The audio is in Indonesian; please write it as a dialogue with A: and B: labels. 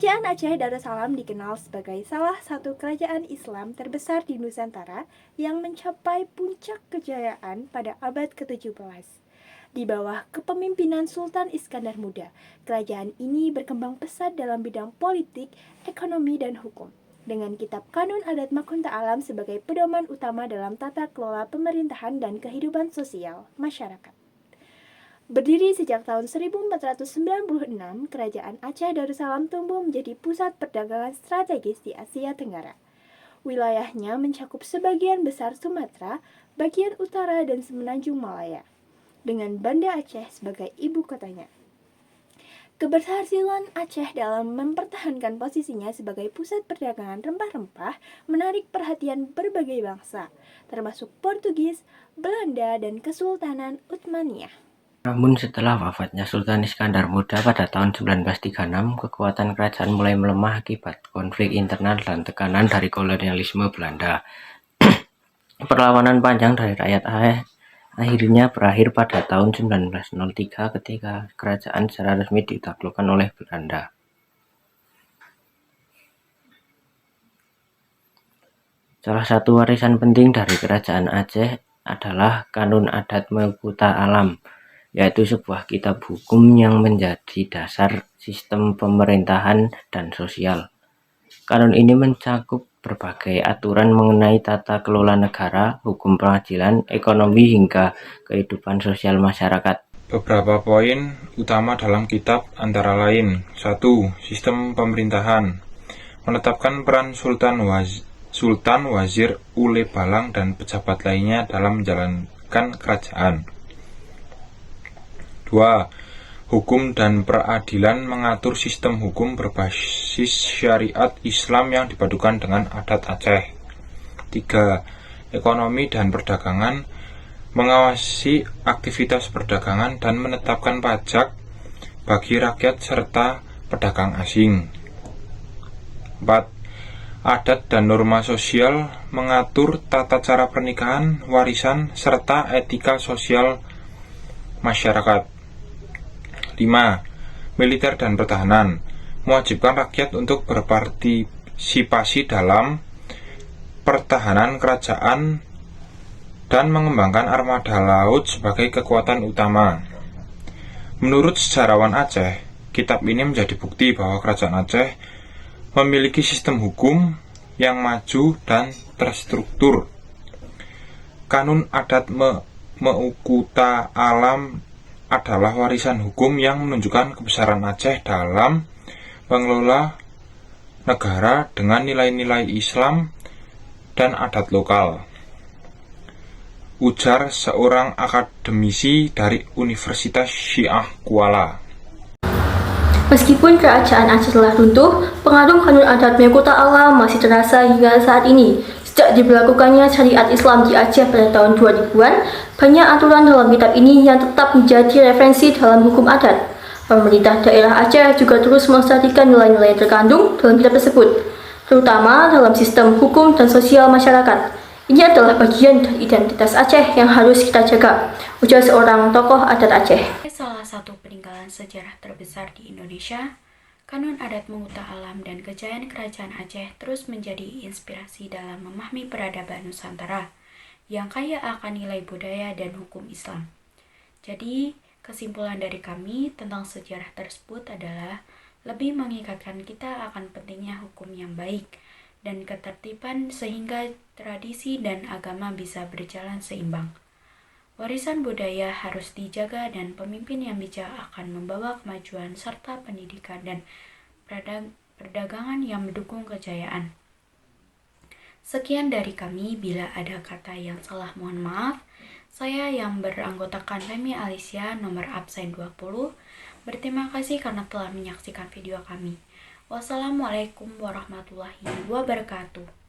A: Kerajaan Aceh Darussalam dikenal sebagai salah satu kerajaan Islam terbesar di Nusantara yang mencapai puncak kejayaan pada abad ke-17. Di bawah kepemimpinan Sultan Iskandar Muda, kerajaan ini berkembang pesat dalam bidang politik, ekonomi, dan hukum, dengan kitab Kanun Adat Makunta Alam sebagai pedoman utama dalam tata kelola pemerintahan dan kehidupan sosial masyarakat. Berdiri sejak tahun 1496, Kerajaan Aceh Darussalam tumbuh menjadi pusat perdagangan strategis di Asia Tenggara. Wilayahnya mencakup sebagian besar Sumatera, bagian utara, dan semenanjung Malaya, dengan Banda Aceh sebagai ibu kotanya. Keberhasilan Aceh dalam mempertahankan posisinya sebagai pusat perdagangan rempah-rempah menarik perhatian berbagai bangsa, termasuk Portugis, Belanda, dan Kesultanan Utsmaniyah.
B: Namun setelah wafatnya Sultan Iskandar Muda pada tahun 1936, kekuatan kerajaan mulai melemah akibat konflik internal dan tekanan dari kolonialisme Belanda. Perlawanan panjang dari rakyat Aceh akhirnya berakhir pada tahun 1903 ketika kerajaan secara resmi ditaklukkan oleh Belanda. Salah satu warisan penting dari kerajaan Aceh adalah Kanun Adat Makunta Alam, yaitu sebuah kitab hukum yang menjadi dasar sistem pemerintahan dan sosial. Kanun ini mencakup berbagai aturan mengenai tata kelola negara, hukum pengadilan, ekonomi, hingga kehidupan sosial masyarakat.
C: Beberapa poin utama dalam kitab antara lain: 1. Sistem pemerintahan. Menetapkan peran Sultan, Wazir, Ule Balang, dan pejabat lainnya dalam menjalankan kerajaan. 2. Hukum dan peradilan. Mengatur sistem hukum berbasis syariat Islam yang dipadukan dengan adat Aceh. 3. Ekonomi dan perdagangan. Mengawasi aktivitas perdagangan dan menetapkan pajak bagi rakyat serta pedagang asing. 4. Adat dan norma sosial. Mengatur tata cara pernikahan, warisan, serta etika sosial masyarakat. 5. Militer dan pertahanan. Mewajibkan rakyat untuk berpartisipasi dalam pertahanan kerajaan dan mengembangkan armada laut sebagai kekuatan utama. Menurut sejarawan Aceh, kitab ini menjadi bukti bahwa kerajaan Aceh memiliki sistem hukum yang maju dan terstruktur. Kanun Adat Makunta Alam adalah warisan hukum yang menunjukkan kebesaran Aceh dalam mengelola negara dengan nilai-nilai Islam dan adat lokal, ujar seorang akademisi dari Universitas Syiah Kuala.
D: Meskipun kerajaan Aceh telah runtuh, pengaruh Kanun Adat Makunta Alam masih terasa hingga saat ini. Sejak diberlakukannya syariat Islam di Aceh pada tahun 2000-an, banyak aturan dalam kitab ini yang tetap menjadi referensi dalam hukum adat. Pemerintah daerah Aceh juga terus melestarikan nilai-nilai yang terkandung dalam kitab tersebut, terutama dalam sistem hukum dan sosial masyarakat. Ini adalah bagian dari identitas Aceh yang harus kita jaga, ujar seorang tokoh adat Aceh.
E: Salah satu peninggalan sejarah terbesar di Indonesia, Kanun Adat Makunta Alam dan kejayaan Kerajaan Aceh terus menjadi inspirasi dalam memahami peradaban Nusantara yang kaya akan nilai budaya dan hukum Islam. Jadi, kesimpulan dari kami tentang sejarah tersebut adalah lebih mengikatkan kita akan pentingnya hukum yang baik dan ketertiban sehingga tradisi dan agama bisa berjalan seimbang. Warisan budaya harus dijaga dan pemimpin yang bijak akan membawa kemajuan serta pendidikan dan perdagangan yang mendukung kejayaan. Sekian dari kami, bila ada kata yang salah mohon maaf. Saya yang beranggotakan Femi Alicia nomor absen 20 berterima kasih karena telah menyaksikan video kami. Wassalamualaikum warahmatullahi wabarakatuh.